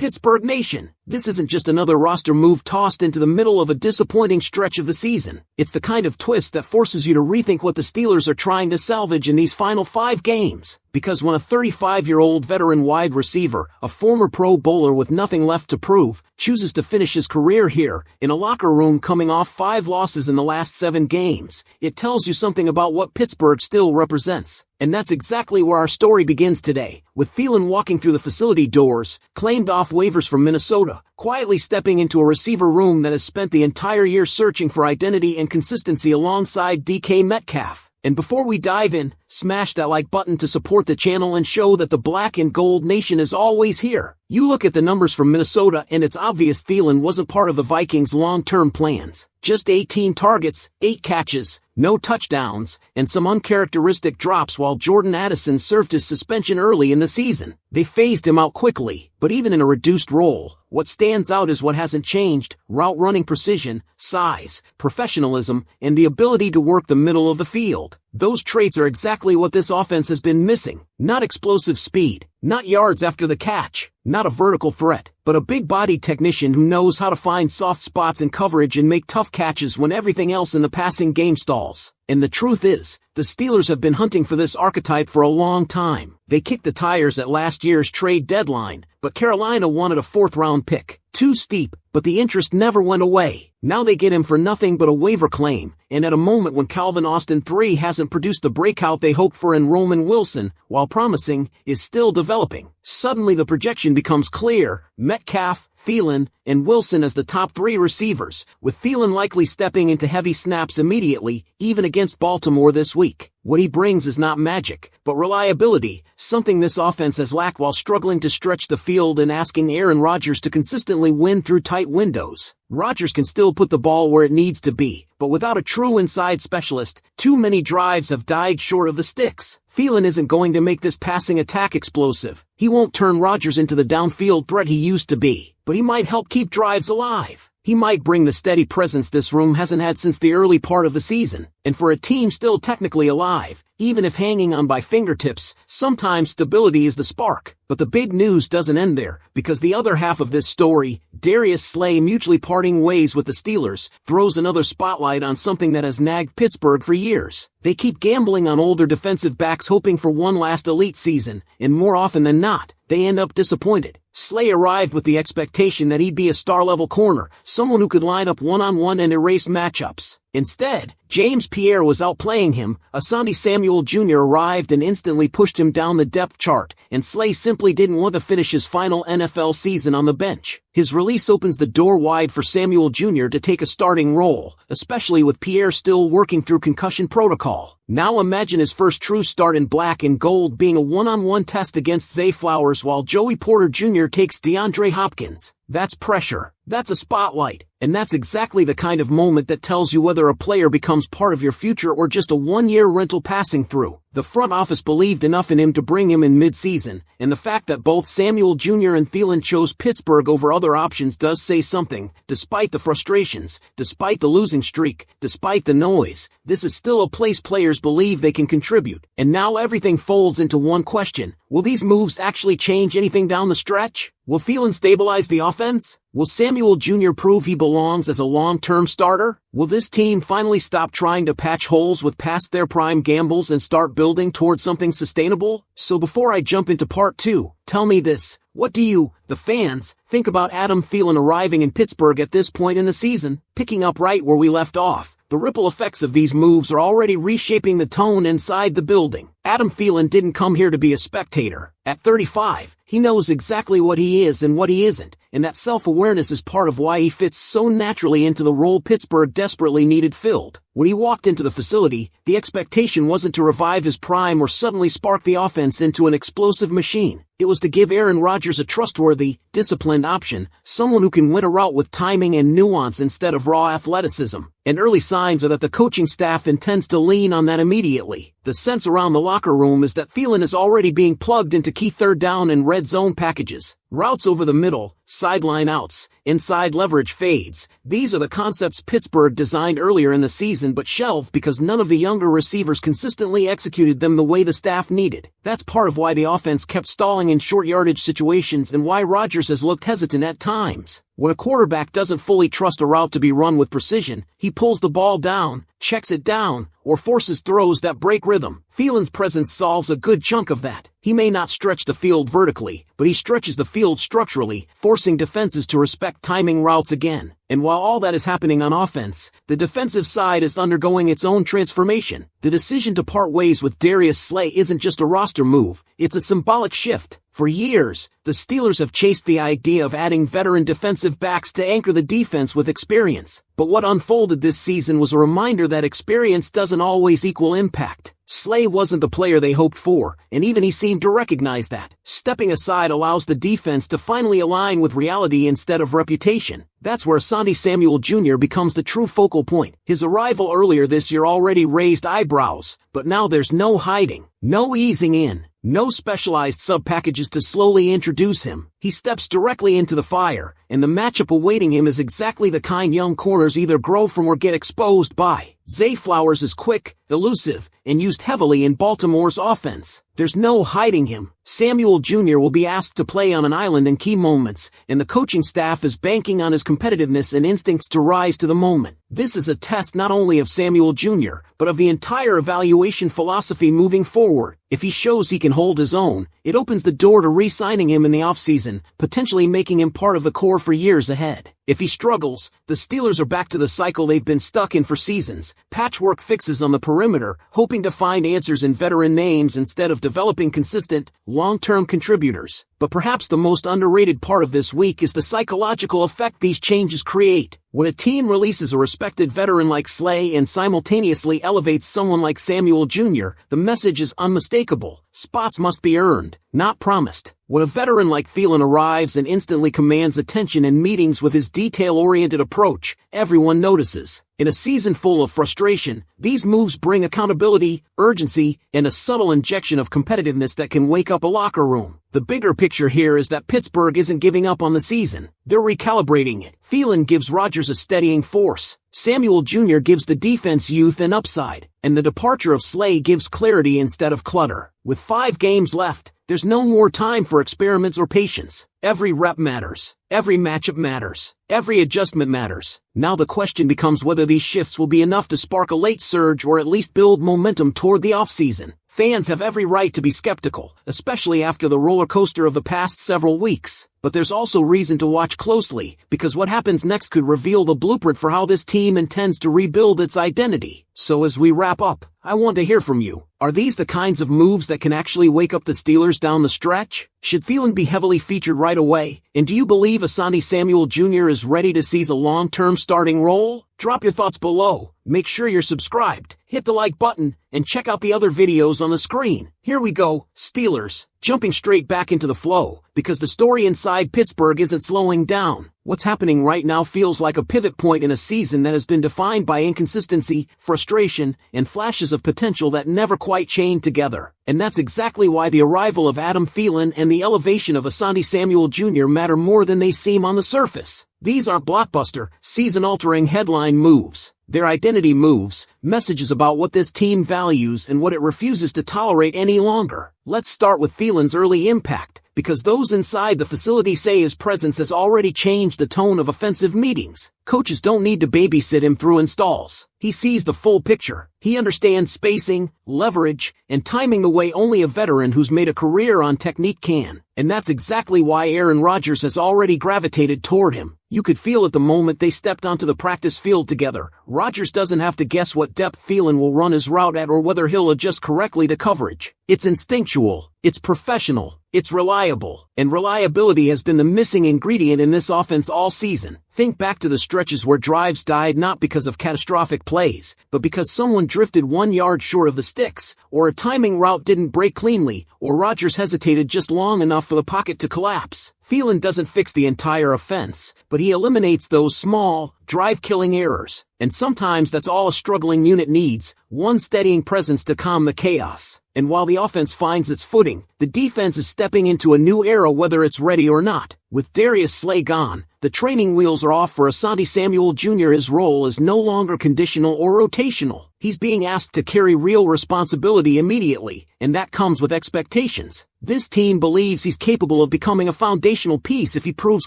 Pittsburgh Nation, this isn't just another roster move tossed into the middle of a disappointing stretch of the season. It's the kind of twist that forces you to rethink what the Steelers are trying to salvage in these final 5 games. Because when a 35-year-old veteran wide receiver, a former Pro Bowler with nothing left to prove, chooses to finish his career here, in a locker room coming off 5 losses in the last 7 games, it tells you something about what Pittsburgh still represents. And that's exactly where our story begins today, with Thielen walking through the facility doors, claimed off waivers from Minnesota, quietly stepping into a receiver room that has spent the entire year searching for identity and consistency alongside DK Metcalf. And before we dive in, smash that like button to support the channel and show that the Black and Gold Nation is always here. You look at the numbers from Minnesota and it's obvious Thielen wasn't part of the Vikings' long-term plans. Just 18 targets, 8 catches, no touchdowns, and some uncharacteristic drops while Jordan Addison served his suspension early in the season. They phased him out quickly, but even in a reduced role, what stands out is what hasn't changed: route running precision, size, professionalism, and the ability to work the middle of the field. Those traits are exactly what this offense has been missing. Not explosive speed, not yards after the catch, not a vertical threat, but a big-bodied technician who knows how to find soft spots in coverage and make tough catches when everything else in the passing game stalls. And the truth is, the Steelers have been hunting for this archetype for a long time. They kicked the tires at last year's trade deadline, but Carolina wanted a 4th-round pick. Too steep, but the interest never went away. Now they get him for nothing but a waiver claim, and at a moment when Calvin Austin III hasn't produced the breakout they hoped for and Roman Wilson, while promising, is still developing. Suddenly the projection becomes clear: Metcalf, Thielen, and Wilson as the top 3 receivers, with Thielen likely stepping into heavy snaps immediately, even against Baltimore this week. What he brings is not magic, but reliability, something this offense has lacked while struggling to stretch the field and asking Aaron Rodgers to consistently win through tight windows. Rodgers can still put the ball where it needs to be, but without a true inside specialist, too many drives have died short of the sticks. Thielen isn't going to make this passing attack explosive. He won't turn Rodgers into the downfield threat he used to be, but he might help keep drives alive. He might bring the steady presence this room hasn't had since the early part of the season. And for a team still technically alive, even if hanging on by fingertips, sometimes stability is the spark. But the big news doesn't end there, because the other half of this story, Darius Slay mutually parting ways with the Steelers, throws another spotlight on something that has nagged Pittsburgh for years. They keep gambling on older defensive backs hoping for one last elite season, and more often than not, they end up disappointed. Slay arrived with the expectation that he'd be a star-level corner, someone who could line up one-on-one and erase matchups. Instead, James Pierre was outplaying him. Asante Samuel Jr. arrived and instantly pushed him down the depth chart, and Slay simply didn't want to finish his final NFL season on the bench. His release opens the door wide for Samuel Jr. to take a starting role, especially with Pierre still working through concussion protocol. Now imagine his first true start in black and gold being a one-on-one test against Zay Flowers while Joey Porter Jr. takes DeAndre Hopkins. That's pressure. That's a spotlight. And that's exactly the kind of moment that tells you whether a player becomes part of your future or just a one-year rental passing through. The front office believed enough in him to bring him in mid-season, and the fact that both Samuel Jr. and Thielen chose Pittsburgh over other options does say something. Despite the frustrations, despite the losing streak, despite the noise, this is still a place players believe they can contribute. And now everything folds into one question: will these moves actually change anything down the stretch? Will Thielen stabilize the offense? Will Samuel Jr. prove he belongs as a long-term starter? Will this team finally stop trying to patch holes with past their prime gambles and start building towards something sustainable? So before I jump into part 2, tell me this: what do you, the fans, think about Adam Thielen arriving in Pittsburgh at this point in the season? Picking up right where we left off, the ripple effects of these moves are already reshaping the tone inside the building. Adam Thielen didn't come here to be a spectator. At 35, he knows exactly what he is and what he isn't, and that self-awareness is part of why he fits so naturally into the role Pittsburgh desperately needed filled. When he walked into the facility, the expectation wasn't to revive his prime or suddenly spark the offense into an explosive machine. It was to give Aaron Rodgers a trustworthy, disciplined option, someone who can win a route with timing and nuance instead of raw athleticism. And early signs are that the coaching staff intends to lean on that immediately. The sense around the locker room is that Thielen is already being plugged into key third down and red zone packages. Routes over the middle, sideline outs, inside leverage fades. These are the concepts Pittsburgh designed earlier in the season but shelved because none of the younger receivers consistently executed them the way the staff needed. That's part of why the offense kept stalling in short yardage situations and why Rodgers has looked hesitant at times. When a quarterback doesn't fully trust a route to be run with precision, he pulls the ball down, checks it down, or forces throws that break rhythm. Thielen's presence solves a good chunk of that. He may not stretch the field vertically, but he stretches the field structurally, forcing defenses to respect timing routes again. And while all that is happening on offense, the defensive side is undergoing its own transformation. The decision to part ways with Darius Slay isn't just a roster move, it's a symbolic shift. For years, the Steelers have chased the idea of adding veteran defensive backs to anchor the defense with experience. But what unfolded this season was a reminder that experience doesn't always equal impact. Slay wasn't the player they hoped for, and even he seemed to recognize that. Stepping aside allows the defense to finally align with reality instead of reputation. That's where Asante Samuel Jr. becomes the true focal point. His arrival earlier this year already raised eyebrows, but now there's no hiding, no easing in, no specialized sub-packages to slowly introduce him. He steps directly into the fire, and the matchup awaiting him is exactly the kind young corners either grow from or get exposed by. Zay Flowers is quick, elusive, and used heavily in Baltimore's offense. There's no hiding him. Samuel Jr. will be asked to play on an island in key moments, and the coaching staff is banking on his competitiveness and instincts to rise to the moment. This is a test not only of Samuel Jr., but of the entire evaluation philosophy moving forward. If he shows he can hold his own, it opens the door to re-signing him in the offseason, potentially making him part of the core for years ahead. If he struggles, the Steelers are back to the cycle they've been stuck in for seasons. Patchwork fixes on the perimeter, hoping to find answers in veteran names instead of developing consistent, long-term contributors. But perhaps the most underrated part of this week is the psychological effect these changes create. When a team releases a respected veteran like Slay and simultaneously elevates someone like Samuel Jr., the message is unmistakable. Spots must be earned, not promised. When a veteran like Thielen arrives and instantly commands attention in meetings with his detail-oriented approach, everyone notices. In a season full of frustration, these moves bring accountability, urgency, and a subtle injection of competitiveness that can wake up a locker room. The bigger picture here is that Pittsburgh isn't giving up on the season. They're recalibrating it. Thielen gives Rodgers a steadying force. Samuel Jr. gives the defense youth and upside, and the departure of Slay gives clarity instead of clutter. With 5 games left, there's no more time for experiments or patience. Every rep matters. Every matchup matters. Every adjustment matters. Now the question becomes whether these shifts will be enough to spark a late surge or at least build momentum toward the offseason. Fans have every right to be skeptical, especially after the roller coaster of the past several weeks. But there's also reason to watch closely, because what happens next could reveal the blueprint for how this team intends to rebuild its identity. So as we wrap up, I want to hear from you. Are these the kinds of moves that can actually wake up the Steelers down the stretch? Should Thielen be heavily featured right away? And do you believe Asante Samuel Jr. is ready to seize a long-term starting role? Drop your thoughts below. Make sure you're subscribed, hit the like button, and check out the other videos on the screen. Here we go, Steelers, jumping straight back into the flow, because the story inside Pittsburgh isn't slowing down. What's happening right now feels like a pivot point in a season that has been defined by inconsistency, frustration, and flashes of potential that never quite chained together. And that's exactly why the arrival of Adam Thielen and the elevation of Asante Samuel Jr. matter more than they seem on the surface. These aren't blockbuster, season-altering headline moves. They're identity moves, messages about what this team values and what it refuses to tolerate any longer. Let's start with Thielen's early impact, because those inside the facility say his presence has already changed the tone of offensive meetings. Coaches don't need to babysit him through installs. He sees the full picture. He understands spacing, leverage, and timing the way only a veteran who's made a career on technique can. And that's exactly why Aaron Rodgers has already gravitated toward him. You could feel it the moment they stepped onto the practice field together. Rodgers doesn't have to guess what depth Thielen will run his route at or whether he'll adjust correctly to coverage. It's instinctual. It's professional. It's reliable. And reliability has been the missing ingredient in this offense all season. Think back to the stretches where drives died not because of catastrophic plays, but because someone drifted 1 yard short of the sticks, or a timing route didn't break cleanly, or Rodgers hesitated just long enough for the pocket to collapse. Thielen doesn't fix the entire offense, but he eliminates those small, drive-killing errors. And sometimes that's all a struggling unit needs, one steadying presence to calm the chaos. And while the offense finds its footing, the defense is stepping into a new era whether it's ready or not. With Darius Slay gone, The training wheels are off for Asante Samuel Jr. His role is no longer conditional or rotational. He's being asked to carry real responsibility immediately, and that comes with expectations. This team believes he's capable of becoming a foundational piece if he proves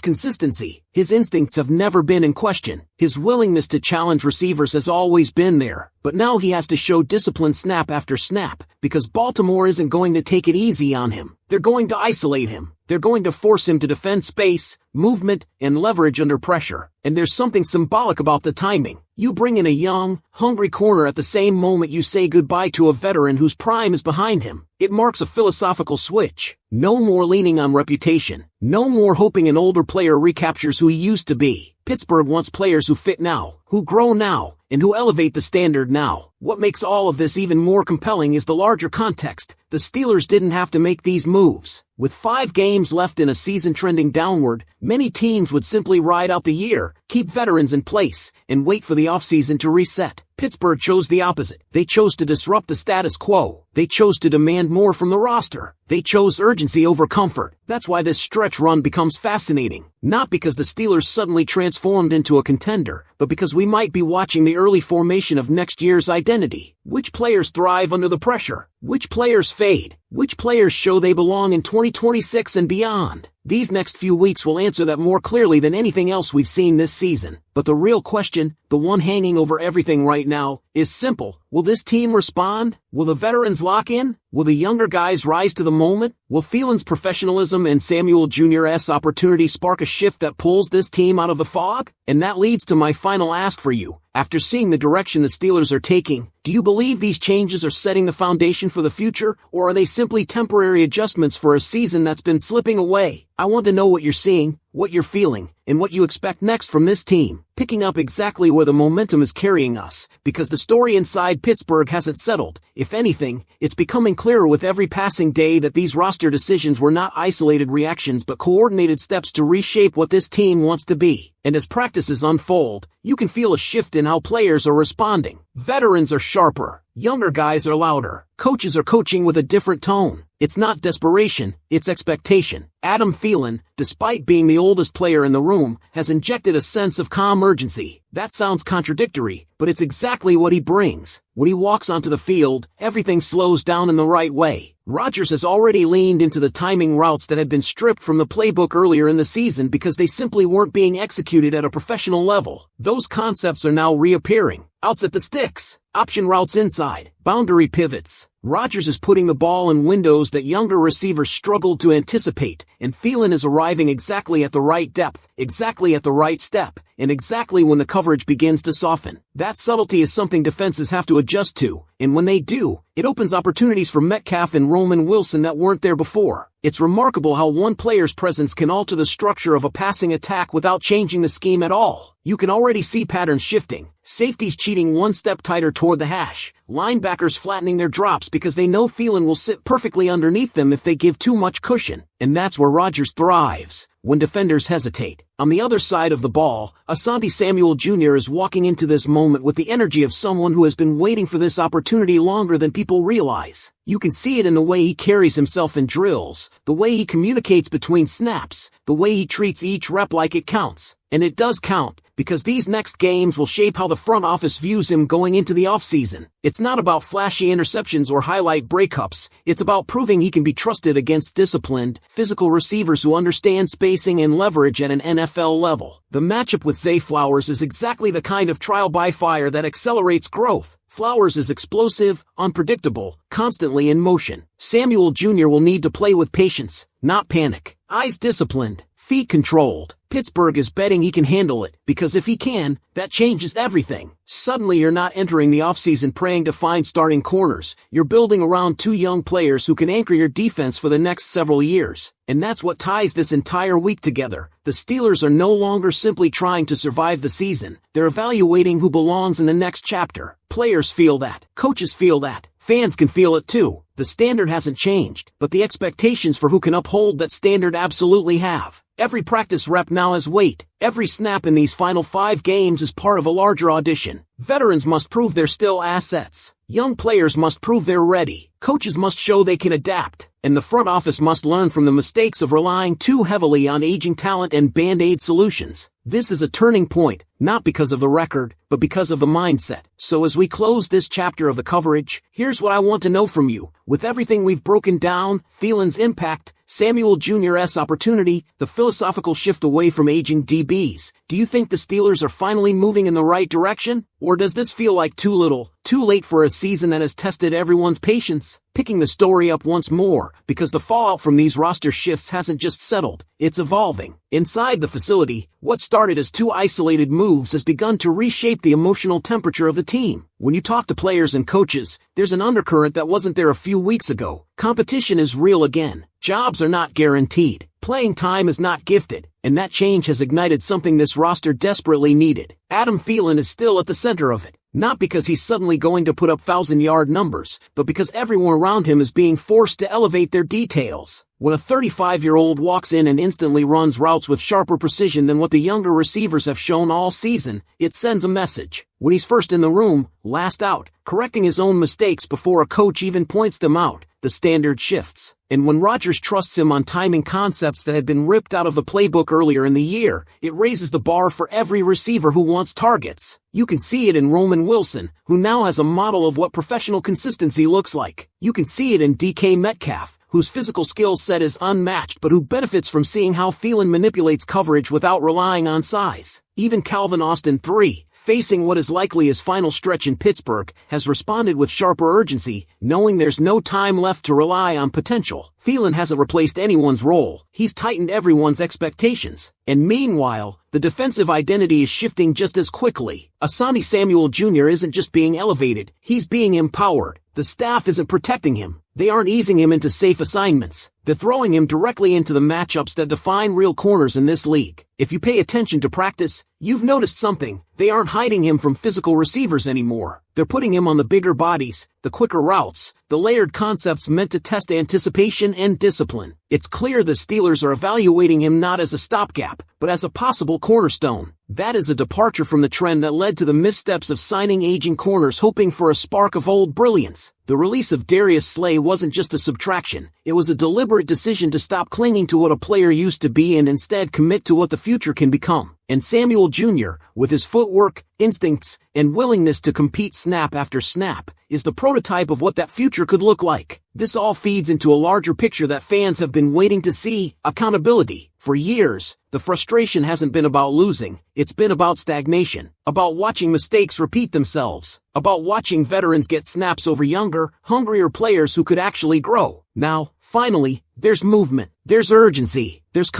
consistency. His instincts have never been in question. His willingness to challenge receivers has always been there, but now he has to show discipline snap after snap, because Baltimore isn't going to take it easy on him. They're going to isolate him. They're going to force him to defend space, movement, and leverage under pressure. And there's something symbolic about the timing. You bring in a young, hungry corner at the same moment you say goodbye to a veteran whose prime is behind him. It marks a philosophical switch. No more leaning on reputation. No more hoping an older player recaptures who he used to be. Pittsburgh wants players who fit now, who grow now, and who elevate the standard now. What makes all of this even more compelling is the larger context. The Steelers didn't have to make these moves. With 5 games left in a season trending downward, many teams would simply ride out the year, keep veterans in place, and wait for the offseason to reset. Pittsburgh chose the opposite. They chose to disrupt the status quo. They chose to demand more from the roster. They chose urgency over comfort. That's why this stretch run becomes fascinating. Not because the Steelers suddenly transformed into a contender, but because we might be watching the early formation of next year's identity. Which players thrive under the pressure? Which players fade? Which players show they belong in 2026 and beyond? These next few weeks will answer that more clearly than anything else we've seen this season. But the real question, the one hanging over everything right now, is simple. Will this team respond? Will the veterans lock in? Will the younger guys rise to the moment? Will Thielen's professionalism and Samuel Jr.'s opportunity spark a shift that pulls this team out of the fog? And that leads to my final ask for you. After seeing the direction the Steelers are taking, do you believe these changes are setting the foundation for the future, or are they simply temporary adjustments for a season that's been slipping away? I want to know what you're seeing, what you're feeling, and what you expect next from this team, picking up exactly where the momentum is carrying us, because the story inside Pittsburgh hasn't settled. If anything, it's becoming clearer with every passing day that these roster decisions were not isolated reactions but coordinated steps to reshape what this team wants to be. And as practices unfold, you can feel a shift in how players are responding. Veterans are sharper. Younger guys are louder. Coaches are coaching with a different tone. It's not desperation, it's expectation. Adam Thielen, despite being the oldest player in the room, has injected a sense of calm urgency. That sounds contradictory, but it's exactly what he brings. When he walks onto the field, everything slows down in the right way. Rodgers has already leaned into the timing routes that had been stripped from the playbook earlier in the season because they simply weren't being executed at a professional level. Those concepts are now reappearing. Outs at the sticks, option routes inside, boundary pivots. Rodgers is putting the ball in windows that younger receivers struggled to anticipate, and Thielen is arriving exactly at the right depth, exactly at the right step, and exactly when the coverage begins to soften. That subtlety is something defenses have to adjust to, and when they do, it opens opportunities for Metcalf and Roman Wilson that weren't there before. It's remarkable how one player's presence can alter the structure of a passing attack without changing the scheme at all. You can already see patterns shifting. Safeties cheating one step tighter toward the hash. Linebackers flattening their drops because they know Thielen will sit perfectly underneath them if they give too much cushion. And that's where Rodgers thrives, when defenders hesitate. On the other side of the ball, Asante Samuel Jr. is walking into this moment with the energy of someone who has been waiting for this opportunity longer than people realize. You can see it in the way he carries himself in drills, the way he communicates between snaps, the way he treats each rep like it counts. And it does count, because these next games will shape how the front office views him going into the offseason. It's not about flashy interceptions or highlight breakups. It's about proving he can be trusted against disciplined, physical receivers who understand spacing and leverage at an NFL level. The matchup with Zay Flowers is exactly the kind of trial by fire that accelerates growth. Flowers is explosive, unpredictable, constantly in motion. Samuel Jr. will need to play with patience, not panic. Eyes disciplined, feet controlled. Pittsburgh is betting he can handle it, because if he can, that changes everything. Suddenly you're not entering the offseason praying to find starting corners. You're building around 2 young players who can anchor your defense for the next several years. And that's what ties this entire week together. The Steelers are no longer simply trying to survive the season. They're evaluating who belongs in the next chapter. Players feel that. Coaches feel that. Fans can feel it too. The standard hasn't changed, but the expectations for who can uphold that standard absolutely have. Every practice rep now has weight. Every snap in these final 5 games is part of a larger audition. Veterans must prove they're still assets. Young players must prove they're ready. Coaches must show they can adapt. And the front office must learn from the mistakes of relying too heavily on aging talent and band-aid solutions. This is a turning point, not because of the record, but because of the mindset. So as we close this chapter of the coverage, here's what I want to know from you. With everything we've broken down, Thielen's impact, Samuel Jr.'s opportunity, the philosophical shift away from aging DBs, do you think the Steelers are finally moving in the right direction? Or does this feel like too little, too late for a season that has tested everyone's patience? Picking the story up once more, because the fallout from these roster shifts hasn't just settled, it's evolving. Inside the facility, what started as 2 isolated moves has begun to reshape the emotional temperature of the team. When you talk to players and coaches, there's an undercurrent that wasn't there a few weeks ago. Competition is real again. Jobs are not guaranteed. Playing time is not gifted, and that change has ignited something this roster desperately needed. Adam Thielen is still at the center of it. Not because he's suddenly going to put up 1,000-yard numbers, but because everyone around him is being forced to elevate their details. When a 35-year-old walks in and instantly runs routes with sharper precision than what the younger receivers have shown all season, it sends a message. When he's first in the room, last out, correcting his own mistakes before a coach even points them out, the standard shifts. And when Rodgers trusts him on timing concepts that had been ripped out of the playbook earlier in the year, it raises the bar for every receiver who wants targets. You can see it in Roman Wilson, who now has a model of what professional consistency looks like. You can see it in DK Metcalf, whose physical skill set is unmatched but who benefits from seeing how Thielen manipulates coverage without relying on size. Even Calvin Austin III, facing what is likely his final stretch in Pittsburgh, has responded with sharper urgency, knowing there's no time left to rely on potential. Thielen hasn't replaced anyone's role, he's tightened everyone's expectations. And meanwhile, the defensive identity is shifting just as quickly. Asante Samuel Jr. isn't just being elevated, he's being empowered. The staff isn't protecting him. They aren't easing him into safe assignments. They're throwing him directly into the matchups that define real corners in this league. If you pay attention to practice, you've noticed something. They aren't hiding him from physical receivers anymore. They're putting him on the bigger bodies, the quicker routes, the layered concepts meant to test anticipation and discipline. It's clear the Steelers are evaluating him not as a stopgap, but as a possible cornerstone. That is a departure from the trend that led to the missteps of signing aging corners hoping for a spark of old brilliance. The release of Darius Slay wasn't just a subtraction, it was a deliberate decision to stop clinging to what a player used to be and instead commit to what the future can become. And Samuel Jr., with his footwork, instincts, and willingness to compete snap after snap, is the prototype of what that future could look like. This all feeds into a larger picture that fans have been waiting to see: accountability. For years, the frustration hasn't been about losing, it's been about stagnation, about watching mistakes repeat themselves, about watching veterans get snaps over younger, hungrier players who could actually grow. Now, finally, there's movement, there's urgency, there's